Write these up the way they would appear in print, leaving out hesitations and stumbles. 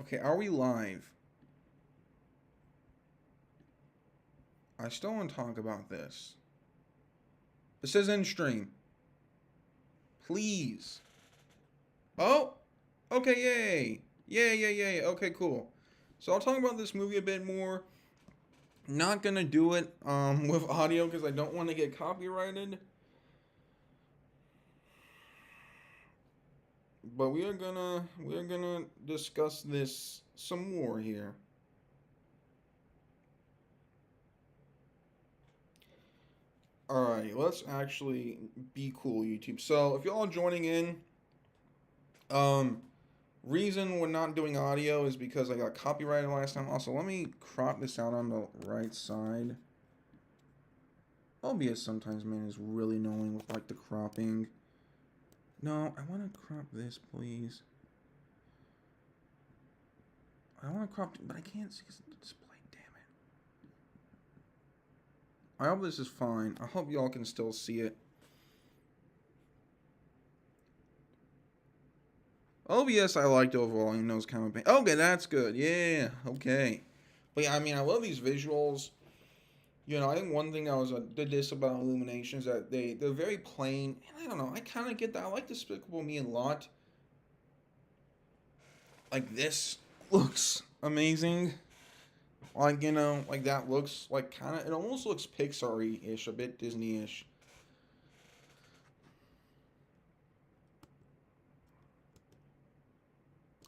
Okay, are we live? I still want to talk about this. It says in stream. Please. Oh! Okay, yay! Yay, yay, yay. Okay, cool. So I'll talk about this movie a bit more. Not gonna do it with audio because I don't want to get copyrighted. But we are gonna discuss this some more here. Alright, let's actually be cool, YouTube. So if y'all are joining in, um, reason we're not doing audio is because I got copyrighted last time. Also, let me crop this out on the right side. OBS sometimes, man, is really annoying with like the cropping. No, I want to crop this, please. I want to crop, but I can't see the display. Damn it. I hope this is fine. I hope y'all can still see it. OBS I liked overall, even though it's kind of pain. Okay, that's good. Yeah, okay. But yeah, I mean, I love these visuals. You know, I think one thing that was the diss about Illumination is that they're very plain. And I don't know, I kind of get that. I like Despicable Me a lot. Like this looks amazing. Like you know, like that looks like kind of. It almost looks Pixar-ish, a bit Disney-ish.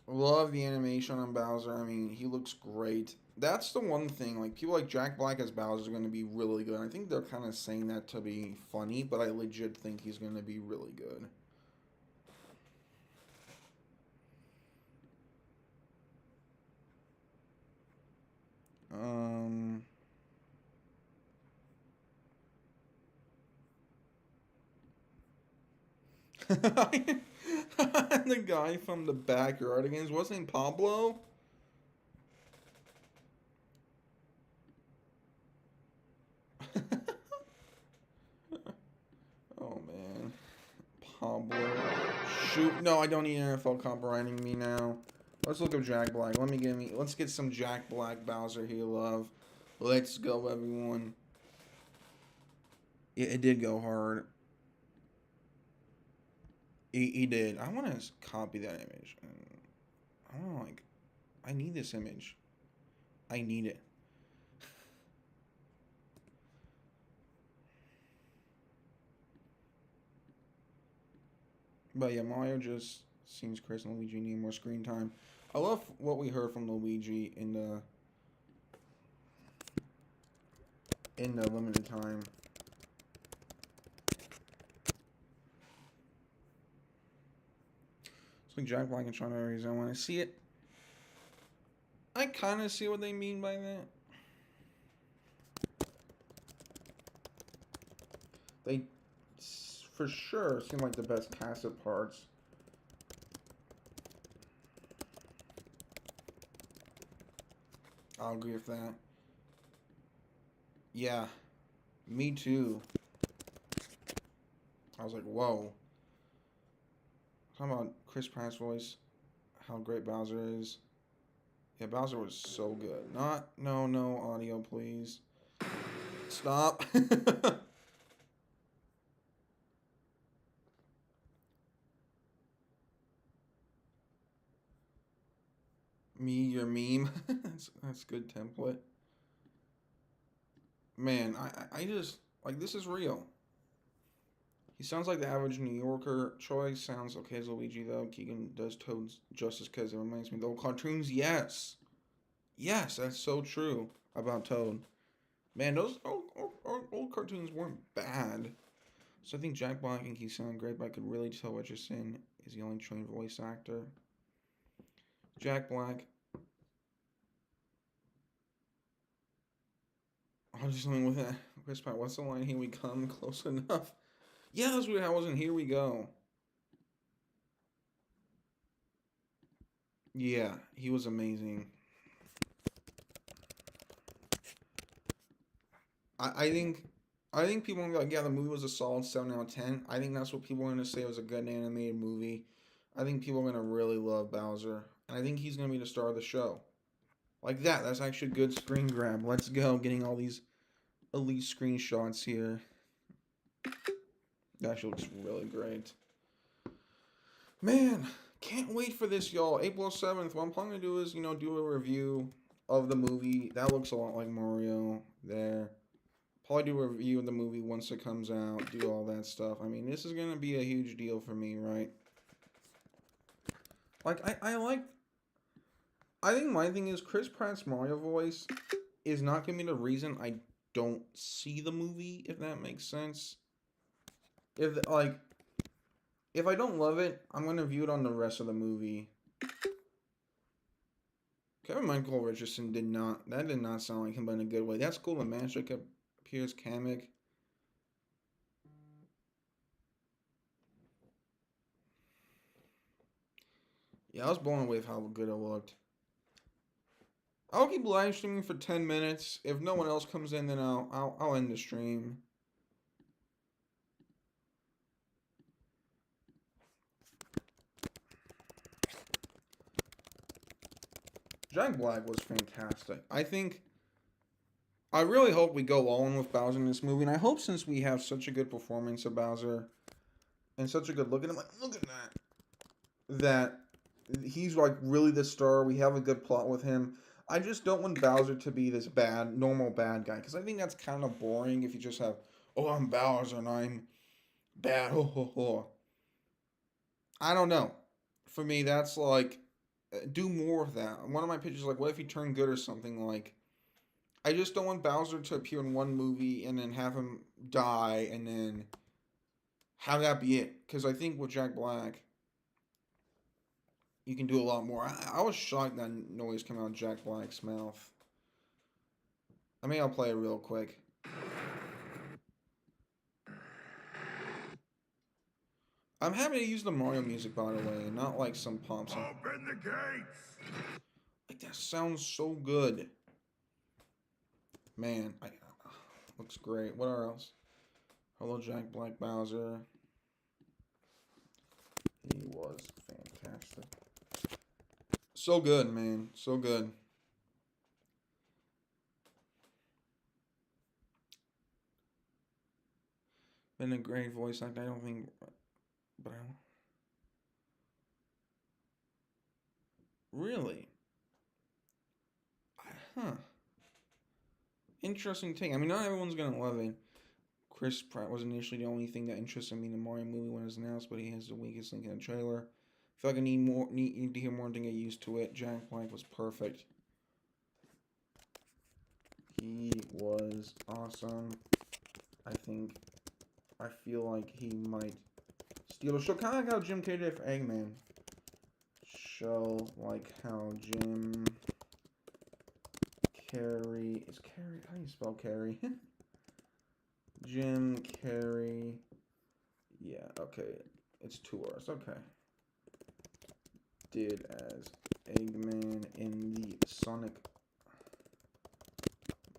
Love the animation on Bowser. I mean, he looks great. That's the one thing. Like people like Jack Black as Bowser are going to be really good. I think they're kind of saying that to be funny, but I legit think he's going to be really good. Um, the guy from the backyard games wasn't Pablo. Oh man, Pablo. Shoot, no, I don't need NFL copywriting me now. Let's look up Jack Black. Let's get some Jack Black Bowser here, love. Let's go, everyone. It did go hard. He did. I want to copy that image. I don't know, like, I need this image. I need it. But yeah, Mario just seems Chris and Luigi need more screen time. I love what we heard from Luigi in the limited time. It's like Jack Black and Sean Aries. I want to see it. I kind of see what they mean by that. They, for sure, seem like the best cassette parts. I'll agree with that. Yeah, me too. I was like, whoa. Talking about Chris Pratt's voice, how great Bowser is. Yeah, Bowser was so good. Not, no, no, audio, please. Stop. Me, your meme. That's good template. Man, I just, like, this is real. He sounds like the average New Yorker. Troy sounds okay as Luigi, though. Keegan does Toad's justice because it reminds me of the old cartoons. Yes. Yes, that's so true about Toad. Man, those old cartoons weren't bad. So I think Jack Black and he sound great, but I could really tell Richardson is the only trained voice actor. Jack Black. I'll just something with that. Chris Pratt, what's the line? Here we come, close enough. Yeah, that's what I wasn't. Here we go. Yeah, he was amazing. I think people are gonna be like, yeah, the movie was a solid 7 out of 10. I think that's what people are gonna say was a good animated movie. I think people are gonna really love Bowser. And I think he's going to be the star of the show. Like that. That's actually a good screen grab. Let's go. Getting all these elite screenshots here. That actually looks really great. Man, can't wait for this, y'all. April 7th. What I'm planning to do is, do a review of the movie. That looks a lot like Mario there. Probably do a review of the movie once it comes out. Do all that stuff. I mean, this is going to be a huge deal for me, right? Like, I think my thing is Chris Pratt's Mario voice is not going to be the reason I don't see the movie, if that makes sense. If I don't love it, I'm going to view it on the rest of the movie. Kevin Michael Richardson did not sound like him, but in a good way. That's cool. The Magic appears Kamek. Yeah, I was blown away with how good it looked. I'll keep live streaming for 10 minutes. If no one else comes in, then I'll end the stream. Jack Black was fantastic. I really hope we go all in with Bowser in this movie, and I hope since we have such a good performance of Bowser and such a good look at him, like, look at that he's like really the star. We have a good plot with him. I just don't want Bowser to be this normal bad guy, because I think that's kind of boring if you just have, oh, I'm Bowser and I'm bad. Ho, ho, ho. I don't know. For me, that's like, do more of that. One of my pitches is like, what if he turned good or something? Like, I just don't want Bowser to appear in one movie and then have him die and then have that be it. Because I think with Jack Black, you can do a lot more. I was shocked that noise came out of Jack Black's mouth. I mean, I'll play it real quick. I'm happy to use the Mario music, by the way, not like some pop song. Open the gates! Like, that sounds so good. Man, looks great. What else? Hello, Jack Black Bowser. He was fantastic. So good, man. So good. Been a great voice actor. I don't think, but I don't. Really? Huh. Interesting take. I mean, not everyone's gonna love it. Chris Pratt was initially the only thing that interested me in the Mario movie when it was announced, but he has the weakest link in the trailer. I feel like I need to hear more to get used to it. Jack Black was perfect. He was awesome. I feel like he might steal the show, kind of like how Jim Carrey did for Eggman. Show like how Jim Carrey is Carrey. How do you spell Carrey? Jim Carrey. Yeah, okay. It's 2 R's. Okay. Did as Eggman in the Sonic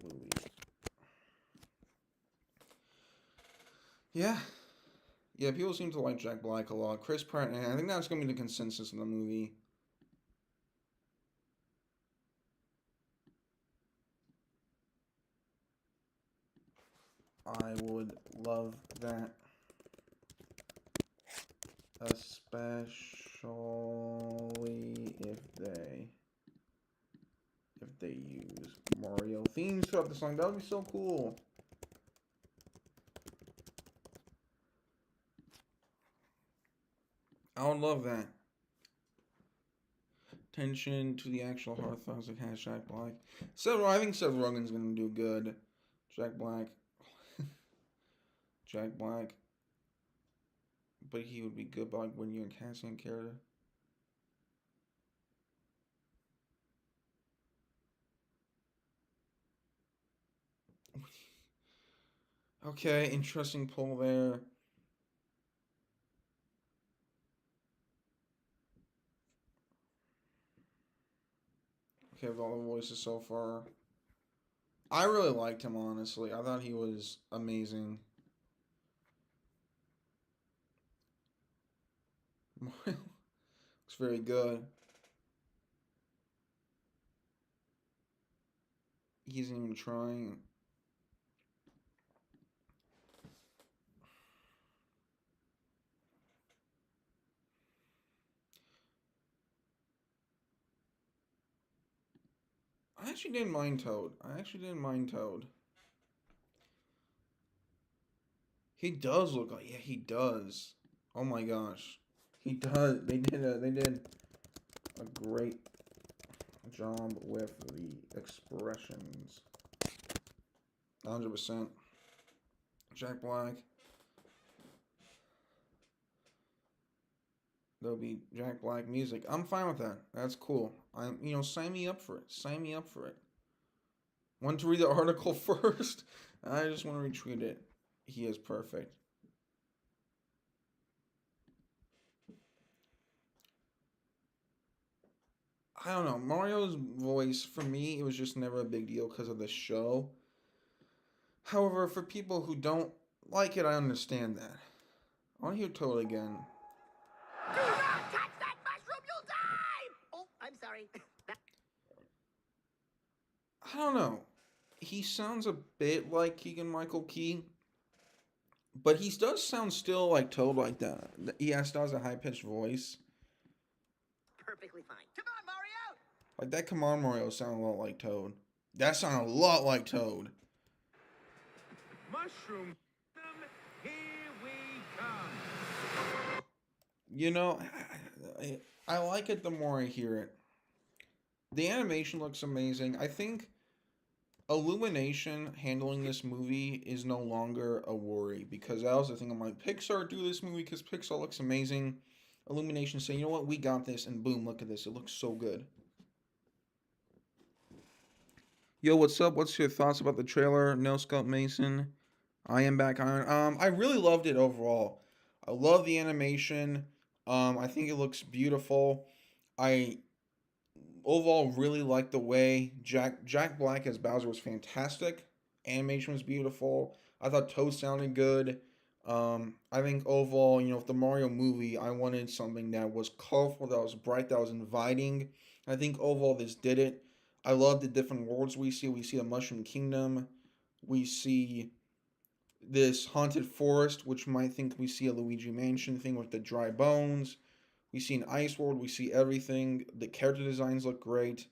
movie. Yeah. Yeah, people seem to like Jack Black a lot. Chris Pratt, and I think that's going to be the consensus in the movie. I would love that. Especially if they use Mario themes throughout the song. That would be so cool. I would love that. Attention to the actual hard thoughts of Jack Black. I think Seth Rogen's gonna do good. Jack Black. Jack Black. But he would be good by like when you're casting a character. Okay, interesting pull there. Okay, with all the voices so far. I really liked him, honestly. I thought he was amazing. Looks very good. He's even trying. I actually didn't mind Toad. I actually didn't mind Toad. He does look like, yeah, he does. Oh my gosh, he does. They did a great job with the expressions. 100%. Jack Black. There'll be Jack Black music. I'm fine with that. That's cool. Sign me up for it. Sign me up for it. Want to read the article first? I just want to retweet it. He is perfect. I don't know. Mario's voice, for me, it was just never a big deal because of the show. However, for people who don't like it, I understand that. I want to hear Toad again. Do not touch that mushroom, you'll die! Oh, I'm sorry. I don't know. He sounds a bit like Keegan Michael Key, but he does sound still like Toad like that. He still has a high pitched voice. Perfectly fine. Come on, Mario! Like that Come On Mario sounded a lot like Toad. That sounded a lot like Toad. Mushroom, here we come. You know, I like it the more I hear it. The animation looks amazing. I think Illumination handling this movie is no longer a worry because that was the thing. I'm like, Pixar do this movie because Pixar looks amazing. Illumination saying, you know what, we got this, and boom, look at this. It looks so good. Yo, what's up? What's your thoughts about the trailer? No Scope Mason. I am back on. I really loved it overall. I love the animation. I think it looks beautiful. I overall really like the way Jack Black as Bowser was fantastic. Animation was beautiful. I thought Toad sounded good. I think overall, with the Mario movie, I wanted something that was colorful, that was bright, that was inviting. I think overall this did it. I love the different worlds we see. We see the Mushroom Kingdom. We see this haunted forest, which might think we see a Luigi Mansion thing with the dry bones. We see an ice world. We see everything. The character designs look great.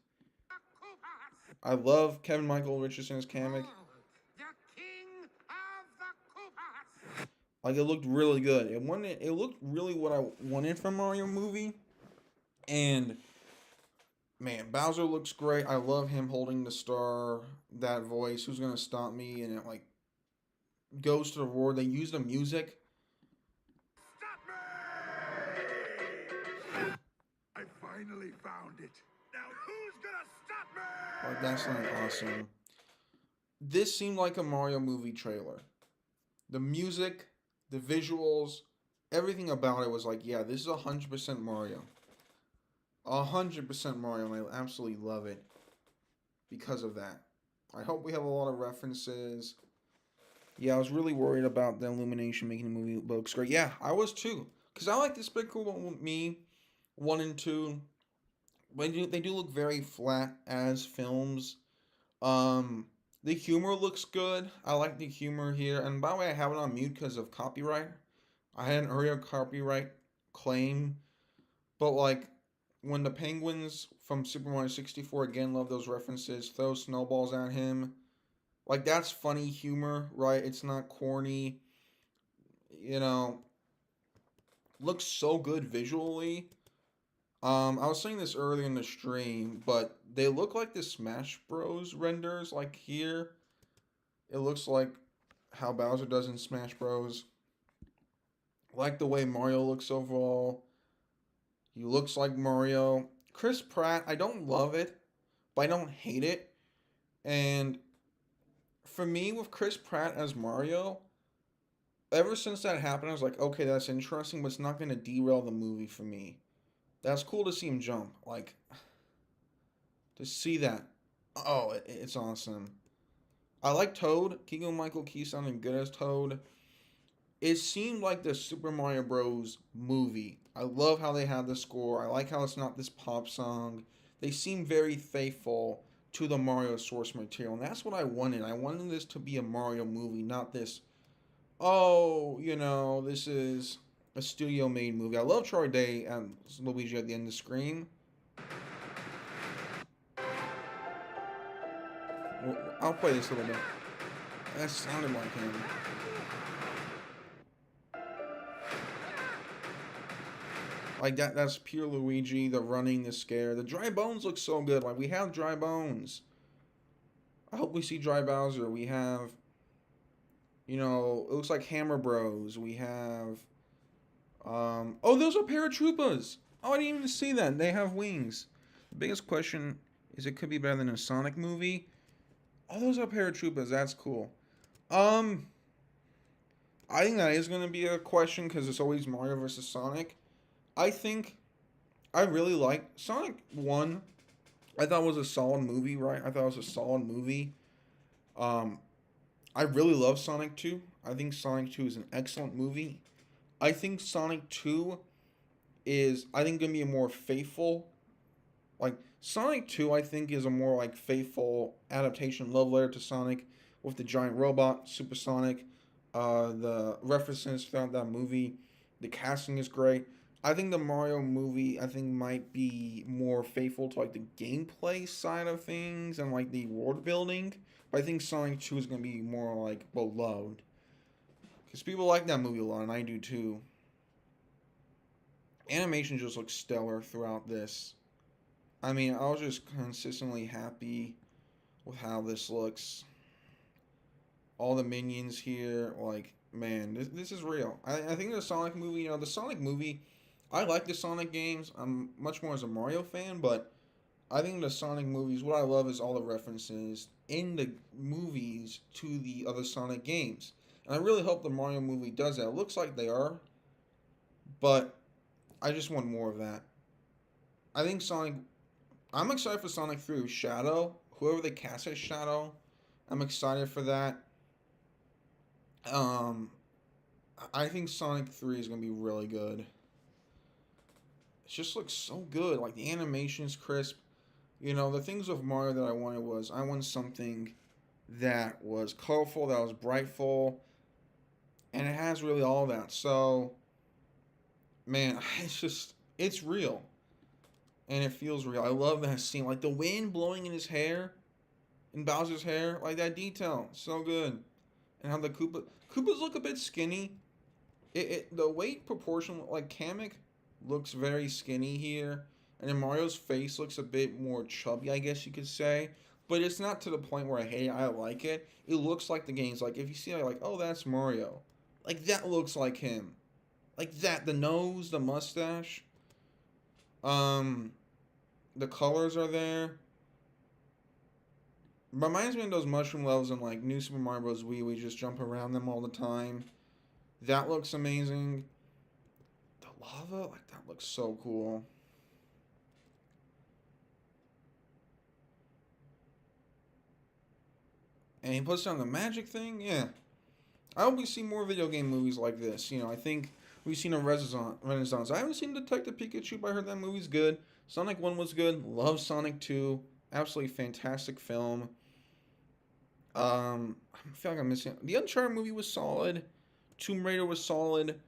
I love Kevin Michael Richardson as Kamek. The king of the Koopas. Like, it looked really good. It looked really what I wanted from Mario movie. And man, Bowser looks great. I love him holding the star, that voice. Who's gonna stop me? And it like goes to the roar. They use the music. Stop me! I finally found it. Now who's gonna stop me? Like, that's something awesome. This seemed like a Mario movie trailer. The music, the visuals, everything about it was like, yeah, this is 100% Mario. 100% Mario, and I absolutely love it because of that. I hope we have a lot of references. Yeah, I was really worried about the Illumination making the movie looks great. Yeah, I was too. Because I like Despicable Me 1 and 2. But they do look very flat as films. The humor looks good. I like the humor here. And by the way, I have it on mute because of copyright. I hadn't heard a copyright claim. But like, when the penguins from Super Mario 64, again, love those references, throw snowballs at him. Like, that's funny humor, right? It's not corny. Looks so good visually. I was saying this earlier in the stream, but they look like the Smash Bros. Renders. Like here, it looks like how Bowser does in Smash Bros. Like the way Mario looks overall. He looks like Mario. Chris Pratt, I don't love it, but I don't hate it. And for me, with Chris Pratt as Mario, ever since that happened, I was like, okay, that's interesting, but it's not going to derail the movie for me. That's cool to see him jump. Like, to see that. Oh, it's awesome. I like Toad. Keegan Michael Key sounding good as Toad. It seemed like the Super Mario Bros. Movie. I love how they had the score. I like how it's not this pop song. They seem very faithful to the Mario source material. And that's what I wanted. I wanted this to be a Mario movie, not this, oh, this is a studio made movie. I love Troy Day and Luigi at the end of Scream. Well, I'll play this a little bit. That sounded like him. Like that's pure Luigi, the running, the scare. The dry bones look so good. Like we have dry bones. I hope we see dry Bowser. We have, it looks like Hammer Bros. We have, oh, those are Paratroopas. Oh, I didn't even see that. They have wings. The biggest question is it could be better than a Sonic movie. Oh, those are Paratroopas. That's cool. I think that is going to be a question because it's always Mario versus Sonic. I think I really like Sonic 1. I thought it was a solid movie, right? I thought it was a solid movie. I really love Sonic 2. I think Sonic 2 is an excellent movie. I think Sonic 2 is, going to be a more faithful, like, Sonic 2, I think, is a more, like, faithful adaptation, love letter to Sonic with the giant robot, Super Sonic, the references throughout that movie. The casting is great. I think the Mario movie, might be more faithful to, like, the gameplay side of things and, like, the world building. But I think Sonic 2 is going to be more, like, beloved. Because people like that movie a lot, and I do too. Animation just looks stellar throughout this. I was just consistently happy with how this looks. All the minions here, like, man, this is real. I think the Sonic movie, the Sonic movie, I like the Sonic games. I'm much more as a Mario fan, but I think the Sonic movies, what I love is all the references in the movies to the other Sonic games. And I really hope the Mario movie does that. It looks like they are, but I just want more of that. I think I'm excited for Sonic 3 with Shadow. Whoever they cast as Shadow, I'm excited for that. I think Sonic 3 is going to be really good. It just looks so good. Like, the animation's crisp. The things of Mario that I wanted something that was colorful, that was brightful, and it has really all that. So, man, it's real. And it feels real. I love that scene. Like, the wind blowing in his hair, in Bowser's hair, like, that detail. So good. And how the Koopas look a bit skinny. The weight proportion, like, Kamek looks very skinny here. And then Mario's face looks a bit more chubby, I guess you could say. But it's not to the point where I hate it. I like it. It looks like the game's like, if you see it, like, oh, that's Mario. Like, that looks like him. Like that, the nose, the mustache. The colors are there. Reminds me of those mushroom levels in, like, New Super Mario Bros. Wii. We just jump around them all the time. That looks amazing. The lava, like, that looks so cool. And he puts down the magic thing. Yeah. I hope we see more video game movies like this. I think we've seen a renaissance. I haven't seen Detective Pikachu, but I heard that movie's good. Sonic 1 was good. Love Sonic 2. Absolutely fantastic film. I feel like I'm missing. The Uncharted movie was solid. Tomb Raider was solid.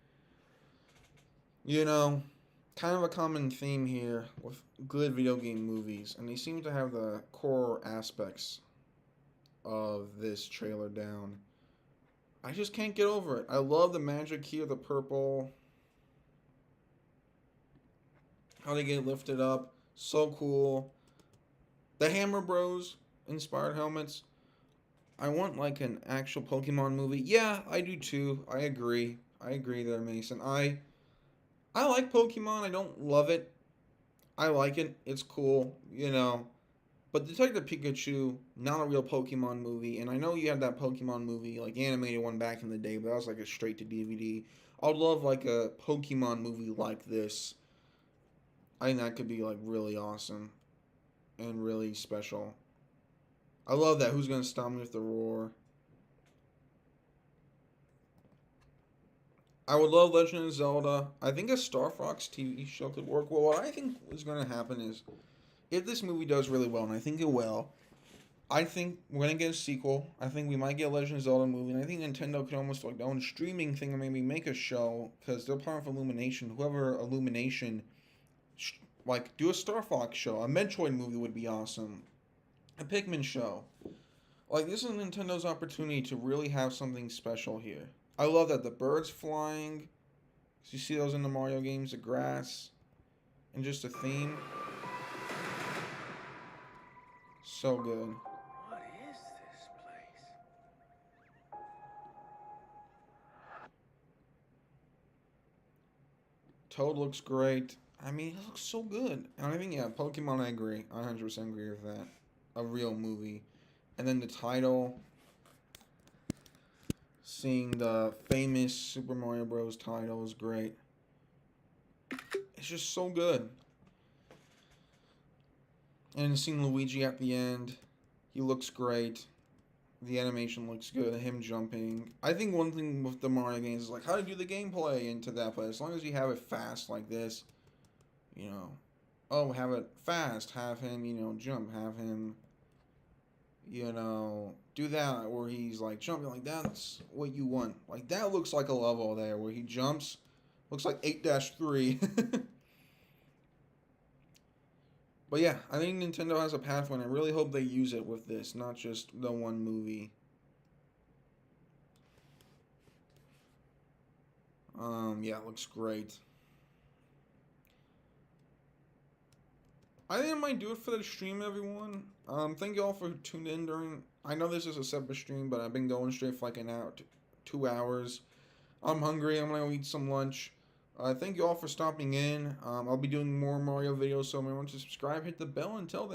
Kind of a common theme here with good video game movies. And they seem to have the core aspects of this trailer down. I just can't get over it. I love the magic here, the purple. How they get lifted up. So cool. The Hammer Bros inspired helmets. I want, like, an actual Pokemon movie. Yeah, I do too. I agree there, Mason. I like Pokemon. I don't love it. I like it. It's cool, But Detective Pikachu, not a real Pokemon movie. And I know you had that Pokemon movie, like, animated one back in the day, but that was, like, a straight to DVD. I would love, like, a Pokemon movie like this. I think that could be, like, really awesome. And really special. I love that. Who's Gonna Stop Me with the Roar? I would love Legend of Zelda. I think a Star Fox TV show could work well. What I think is going to happen is, if this movie does really well, and I think it will, I think we're gonna get a sequel. I think we might get a Legend of Zelda movie, and I think Nintendo could almost like their own streaming thing and maybe make a show because they're part of Illumination. Whoever Illumination, like do a Star Fox show. A Metroid movie would be awesome. A Pikmin show. Like this is Nintendo's opportunity to really have something special here. I love that the birds flying. You see those in the Mario games, the grass, and just a theme. So good. What is this place? Toad looks great. I mean, it looks so good. And I think, yeah, Pokemon, I agree. I 100% agree with that. A real movie. And then the title. Seeing the famous Super Mario Bros. Title is great. It's just so good. And seeing Luigi at the end. He looks great. The animation looks good. Him jumping. I think one thing with the Mario games is like how to do the gameplay into that. But as long as you have it fast like this, you know, oh, have it fast. Have him, you know, jump. Have him, you know, do that where he's like jumping. Like that's what you want. Like that looks like a level there where he jumps. Looks like 8-3. But yeah, I think Nintendo has a pathway, and I really hope they use it with this, not just the one movie. Yeah, it looks great. I think I might do it for the stream, everyone. Thank you all for tuning in during. I know this is a separate stream, but I've been going straight for like an hour, 2 hours. I'm hungry. I'm gonna eat some lunch. Thank you all for stopping in. I'll be doing more Mario videos, so remember to subscribe, hit the bell. Until then.